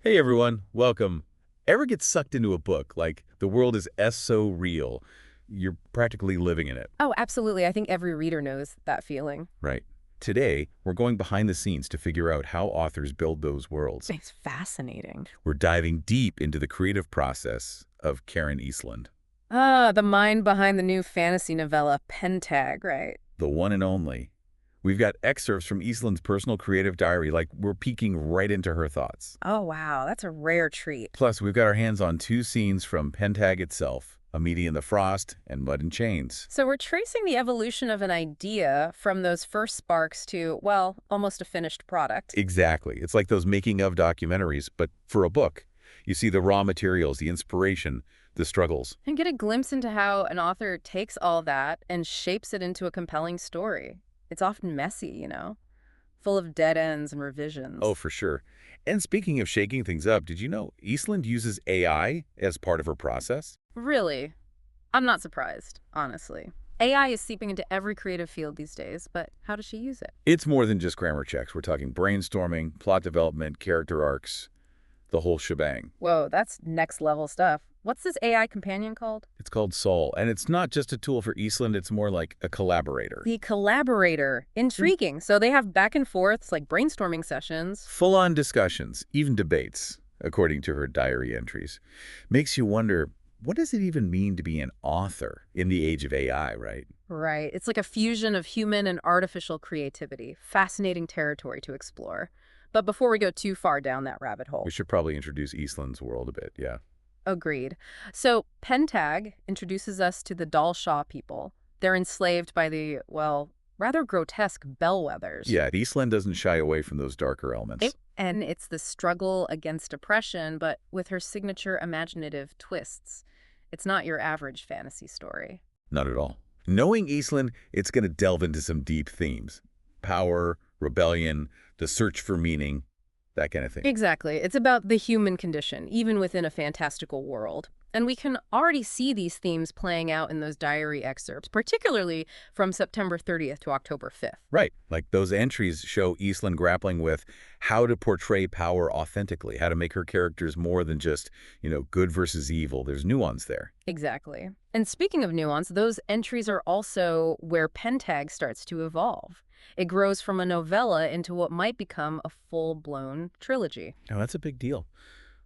Hey everyone, welcome. Ever get sucked into a book like the world is so real, you're practically living in it, Oh, absolutely. I think every reader knows that feeling. right? Today, we're going behind the scenes to figure out how authors build those worlds. It's fascinating. We're diving deep into the creative process of Karen Eastland, Ah, the mind behind the new fantasy novella, Pentague, right? the one and only. We've got excerpts from Eastland's personal creative diary, like we're peeking right into her thoughts. Oh, wow. That's a rare treat. Plus, we've got our hands on two scenes from Pentague itself, a meeting in the frost and mud and chains. So we're tracing the evolution of an idea from those first sparks to, well, almost a finished product. Exactly. It's like those making of documentaries, but for a book. You see the raw materials, the inspiration, the struggles. And get a glimpse into how an author takes all that and shapes it into a compelling story. It's often messy, full of dead ends and revisions. Oh, for sure. And speaking of shaking things up, did you know Eastland uses AI as part of her process? Really? I'm not surprised, honestly. AI is seeping into every creative field these days, but how does she use it? It's more than just grammar checks. We're talking brainstorming, plot development, character arcs, the whole shebang. Whoa, that's next level stuff. What's this AI companion called? It's called Soul, and it's not just a tool for Eastland, it's more like a collaborator. The collaborator. Intriguing. So they have back and forths, like brainstorming sessions. Full-on discussions, even debates, according to her diary entries. Makes you wonder, what does it even mean to be an author in the age of AI, right? Right. It's like a fusion of human and artificial creativity. Fascinating territory to explore. But before we go too far down that rabbit hole. We should probably introduce Eastland's world a bit, yeah. Agreed. So Pentague introduces us to the Dalshaw people. They're enslaved by the, well, rather grotesque bellwethers. Yeah, Eastland doesn't shy away from those darker elements. And it's the struggle against oppression, but with her signature imaginative twists. It's not your average fantasy story. Not at all. Knowing Eastland, it's going to delve into some deep themes. Power, rebellion, the search for meaning, that kind of thing. Exactly. It's about the human condition, even within a fantastical world. And we can already see these themes playing out in those diary excerpts, particularly from September 30th to October 5th. Right. Like those entries show Eastland grappling with how to portray power authentically, how to make her characters more than just, good versus evil. There's nuance there. Exactly. And speaking of nuance, those entries are also where Pentague starts to evolve. It grows from a novella into what might become a full-blown trilogy. Now, that's a big deal.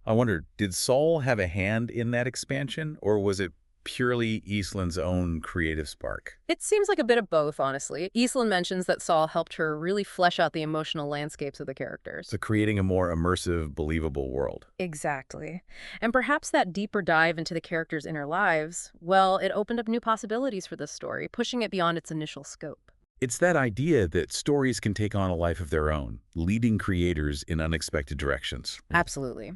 I wonder, did Saul have a hand in that expansion, or was it purely Eastland's own creative spark? It seems like a bit of both, honestly. Eastland mentions that Saul helped her really flesh out the emotional landscapes of the characters. So creating a more immersive, believable world. Exactly. And perhaps that deeper dive into the characters' inner lives, well, it opened up new possibilities for this story, pushing it beyond its initial scope. It's that idea that stories can take on a life of their own, leading creators in unexpected directions. Absolutely.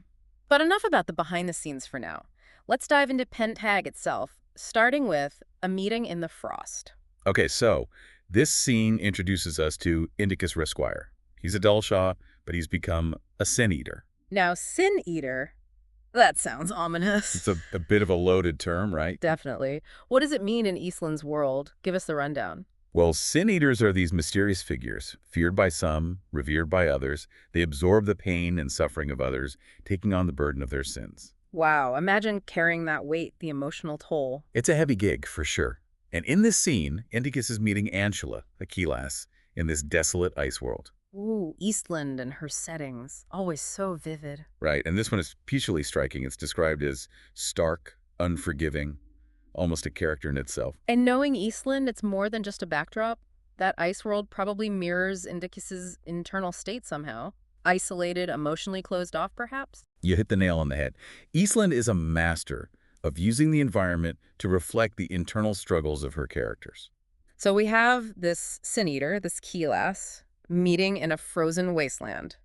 But enough about the behind the scenes for now. Let's dive into Pentague itself, starting with a meeting in the frost. Okay, so this scene introduces us to Indicus-Resquire. He's a Dalshaw, but he's become a sin eater. Now, Sin Eater, that sounds ominous. It's a bit of a loaded term, right? Definitely. What does it mean in Eastland's world? Give us the rundown. Well, sin eaters are these mysterious figures, feared by some, revered by others. They absorb the pain and suffering of others, taking on the burden of their sins. Wow, imagine carrying that weight, the emotional toll. It's a heavy gig, for sure. And in this scene, Indicus is meeting Angela, a key lass, in this desolate ice world. Ooh, Eastland and her settings, always so vivid. Right, and this one is especially striking. It's described as stark, unforgiving, almost a character in itself. And knowing Eastland, it's more than just a backdrop. That ice world probably mirrors Indicus's internal state somehow. Isolated, emotionally closed off, perhaps? You hit the nail on the head. Eastland is a master of using the environment to reflect the internal struggles of her characters. So we have this Sin Eater, this key lass, meeting in a frozen wasteland.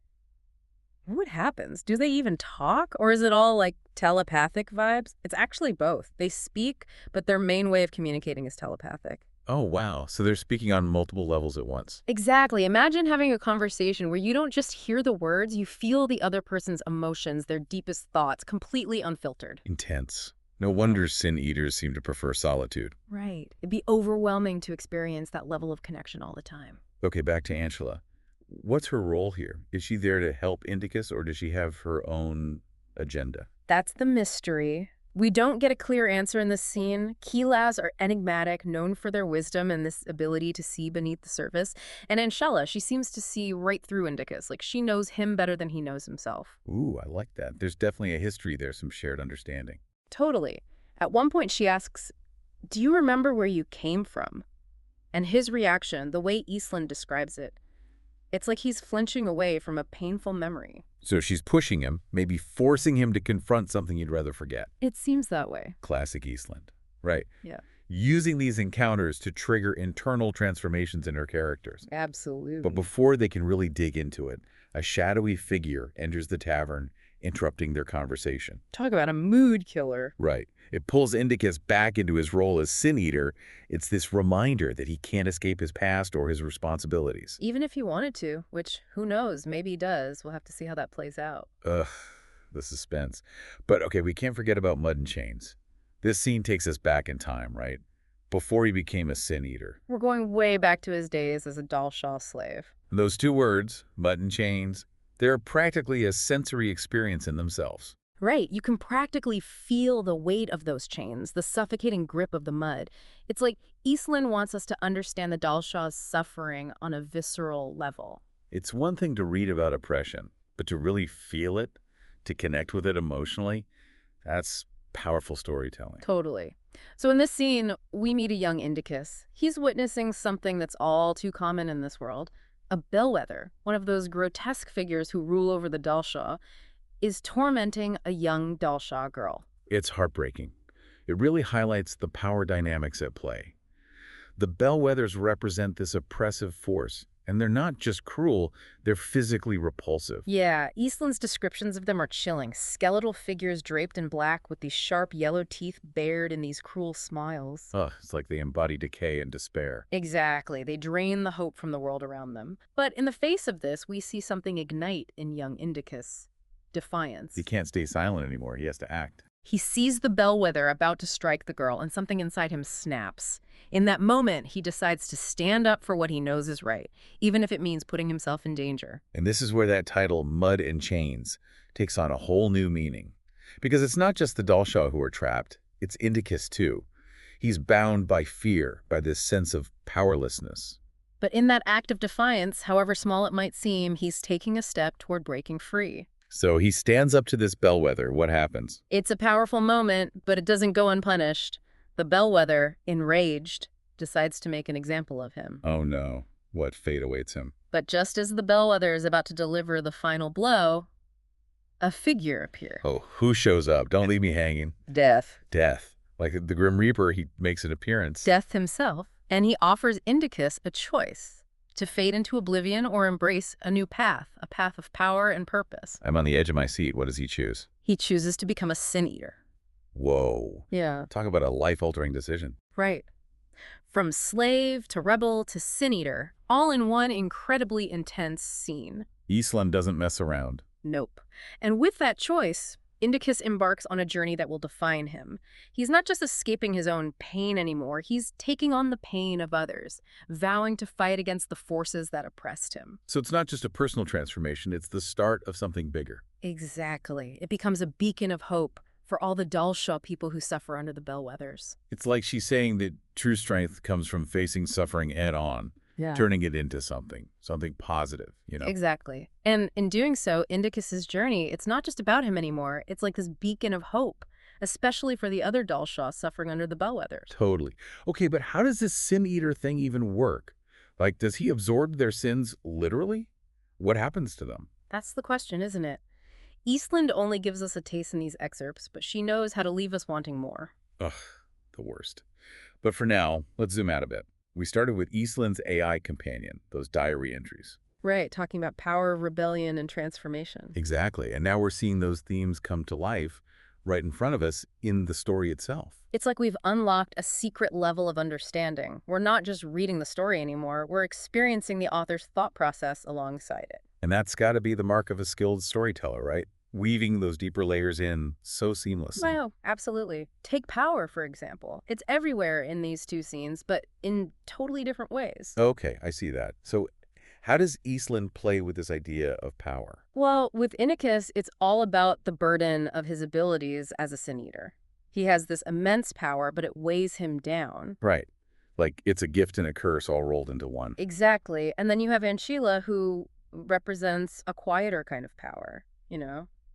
What happens? Do they even talk? Or is it all like telepathic vibes? It's actually both. They speak, but their main way of communicating is telepathic. Oh, wow. So they're speaking on multiple levels at once. Exactly. Imagine having a conversation where you don't just hear the words, you feel the other person's emotions, their deepest thoughts, completely unfiltered. Intense. No wonder sin eaters seem to prefer solitude. Right. It'd be overwhelming to experience that level of connection all the time. Okay, back to Angela. What's her role here? Is she there to help Indicus, or does she have her own agenda? That's the mystery. We don't get a clear answer in this scene. Keelas are enigmatic, known for their wisdom and this ability to see beneath the surface. And Anshella, she seems to see right through Indicus, like she knows him better than he knows himself. Ooh, I like that. There's definitely a history there, some shared understanding. Totally. At one point she asks, "Do you remember where you came from?" And his reaction, the way Eastland describes it, it's like he's flinching away from a painful memory. So she's pushing him, maybe forcing him to confront something you'd rather forget. It seems that way. Classic Eastland. Right. Yeah. Using these encounters to trigger internal transformations in her characters. Absolutely. But before they can really dig into it, a shadowy figure enters the tavern, interrupting their conversation. Talk about a mood killer. Right. It pulls Indicus back into his role as Sin Eater. It's this reminder that he can't escape his past or his responsibilities. Even if he wanted to, which who knows, maybe he does. We'll have to see how that plays out. Ugh, the suspense. But okay, we can't forget about Mud and Chains. This scene takes us back in time, right? Before he became a Sin Eater. We're going way back to his days as a Dalshaw slave. And those two words, Mud and Chains, they're practically a sensory experience in themselves. Right, you can practically feel the weight of those chains, the suffocating grip of the mud. It's like Eastland wants us to understand the Dalshaw's suffering on a visceral level. It's one thing to read about oppression, but to really feel it, to connect with it emotionally, that's powerful storytelling. Totally. So in this scene, we meet a young Indicus. He's witnessing something that's all too common in this world. A bellwether, one of those grotesque figures who rule over the Dalshaw, is tormenting a young Dalshaw girl. It's heartbreaking. It really highlights the power dynamics at play. The bellwethers represent this oppressive force, and they're not just cruel, they're physically repulsive. Yeah, Eastland's descriptions of them are chilling. Skeletal figures draped in black with these sharp yellow teeth bared in these cruel smiles. Ugh, it's like they embody decay and despair. Exactly. They drain the hope from the world around them. But in the face of this, we see something ignite in young Indicus. Defiance. He can't stay silent anymore. He has to act. He sees the bellwether about to strike the girl, and something inside him snaps. In that moment, he decides to stand up for what he knows is right, even if it means putting himself in danger. And this is where that title, Mud and Chains, takes on a whole new meaning. Because it's not just the Dalshaw who are trapped, it's Indicus too. He's bound by fear, by this sense of powerlessness. But in that act of defiance, however small it might seem, he's taking a step toward breaking free. So he stands up to this bellwether. What happens? It's a powerful moment, but it doesn't go unpunished. The bellwether, enraged, decides to make an example of him. Oh no, what fate awaits him? But just as the bellwether is about to deliver the final blow, a figure appears. Oh, who shows up? Don't leave me hanging. Death. Death. Like the Grim Reaper, he makes an appearance. Death himself. And he offers Indicus a choice. To fade into oblivion or embrace a new path, a path of power and purpose. I'm on the edge of my seat. What does he choose? He chooses to become a Sin Eater. Whoa. Yeah. Talk about a life-altering decision. Right. From slave to rebel to Sin Eater, all in one incredibly intense scene. Eastland doesn't mess around. Nope. And with that choice, Indicus embarks on a journey that will define him. He's not just escaping his own pain anymore, he's taking on the pain of others, vowing to fight against the forces that oppressed him. So it's not just a personal transformation, it's the start of something bigger. Exactly. It becomes a beacon of hope for all the Dalshaw people who suffer under the bellwethers. It's like she's saying that true strength comes from facing suffering head-on, turning it into something positive, you know? Exactly. And in doing so, Indicus's journey, it's not just about him anymore. It's like this beacon of hope, especially for the other Dalshaw suffering under the bellwethers. Totally. Okay, but how does this Sin Eater thing even work? Like, does he absorb their sins literally? What happens to them? That's the question, isn't it? Eastland only gives us a taste in these excerpts, but she knows how to leave us wanting more. Ugh, the worst. But for now, let's zoom out a bit. We started with Eastland's AI companion, those diary entries. Right, talking about power, rebellion, and transformation. Exactly. And now we're seeing those themes come to life right in front of us in the story itself. It's like we've unlocked a secret level of understanding. We're not just reading the story anymore, we're experiencing the author's thought process alongside it. And that's got to be the mark of a skilled storyteller, right? Weaving those deeper layers in so seamlessly. Wow, absolutely. Take power, for example. It's everywhere in these two scenes, but in totally different ways. Okay, I see that. So How does Eastland play with this idea of power? Well, with Indicus, it's all about the burden of his abilities as a sin eater. He has this immense power, but it weighs him down. Right. Like it's a gift and a curse all rolled into one. Exactly. And then you have Anchila, who represents a quieter kind of power,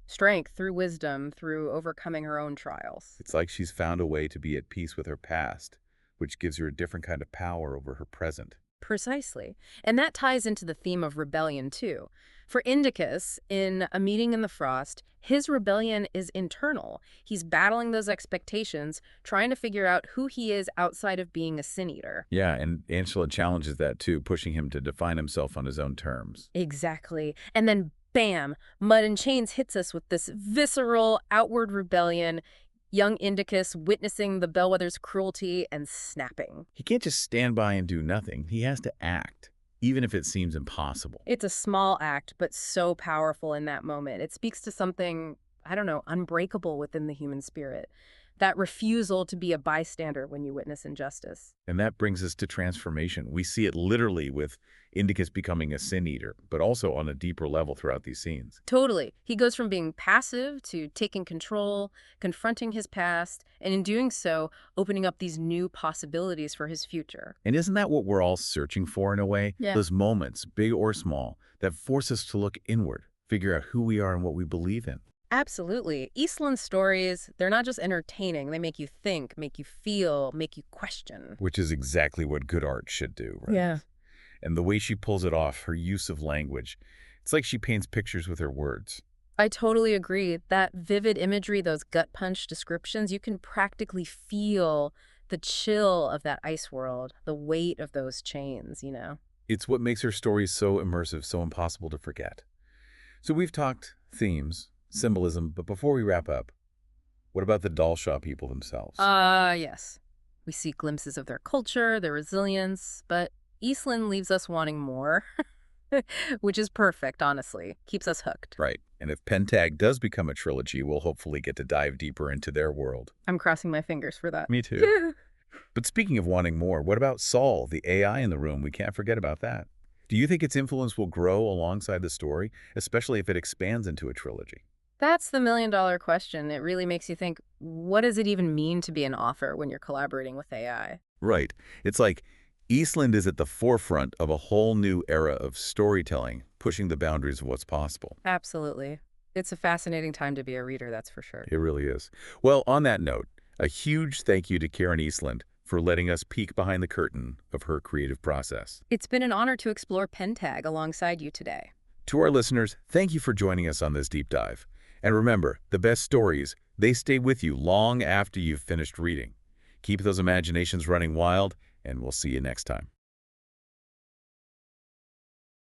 strength through wisdom, through overcoming her own trials. It's like she's found a way to be at peace with her past, which gives her a different kind of power over her present. Precisely. And that ties into the theme of rebellion, too. For Indicus, in A Meeting in the Frost, his rebellion is internal. He's battling those expectations, trying to figure out who he is outside of being a sin eater. Yeah, and Angela challenges that too, pushing him to define himself on his own terms. Exactly. And then, bam, Mud and Chains hits us with this visceral, outward rebellion. Young Indicus witnessing the Bellwether's cruelty and snapping. He can't just stand by and do nothing. He has to act, even if it seems impossible. It's a small act, but so powerful in that moment. It speaks to something, I don't know, unbreakable within the human spirit. That refusal to be a bystander when you witness injustice. And that brings us to transformation. We see it literally with Indicus becoming a sin eater, but also on a deeper level throughout these scenes. Totally. He goes from being passive to taking control, confronting his past, and in doing so, opening up these new possibilities for his future. And isn't that what we're all searching for in a way? Yeah. Those moments, big or small, that force us to look inward, figure out who we are and what we believe in. Absolutely. Eastland's stories, they're not just entertaining. They make you think, make you feel, make you question. Which is exactly what good art should do, right? Yeah. And the way she pulls it off, her use of language, it's like she paints pictures with her words. I totally agree. That vivid imagery, those gut punch descriptions, you can practically feel the chill of that ice world, the weight of those chains. It's what makes her stories so immersive, so impossible to forget. So we've talked themes, symbolism, but before we wrap up, what about the Dalshaw people themselves? Yes. We see glimpses of their culture, their resilience, but Eastland leaves us wanting more, which is perfect, honestly. Keeps us hooked. Right. And if Pentague does become a trilogy, we'll hopefully get to dive deeper into their world. I'm crossing my fingers for that. Me too. But speaking of wanting more, what about Saul, the AI in the room? We can't forget about that. Do you think its influence will grow alongside the story, especially if it expands into a trilogy? That's the million-dollar question. It really makes you think, what does it even mean to be an author when you're collaborating with AI? Right. It's like Eastland is at the forefront of a whole new era of storytelling, pushing the boundaries of what's possible. Absolutely. It's a fascinating time to be a reader, that's for sure. It really is. Well, on that note, a huge thank you to Karen Eastland for letting us peek behind the curtain of her creative process. It's been an honor to explore Pentague alongside you today. To our listeners, thank you for joining us on this deep dive. And remember, the best stories, they stay with you long after you've finished reading. Keep those imaginations running wild, and we'll see you next time.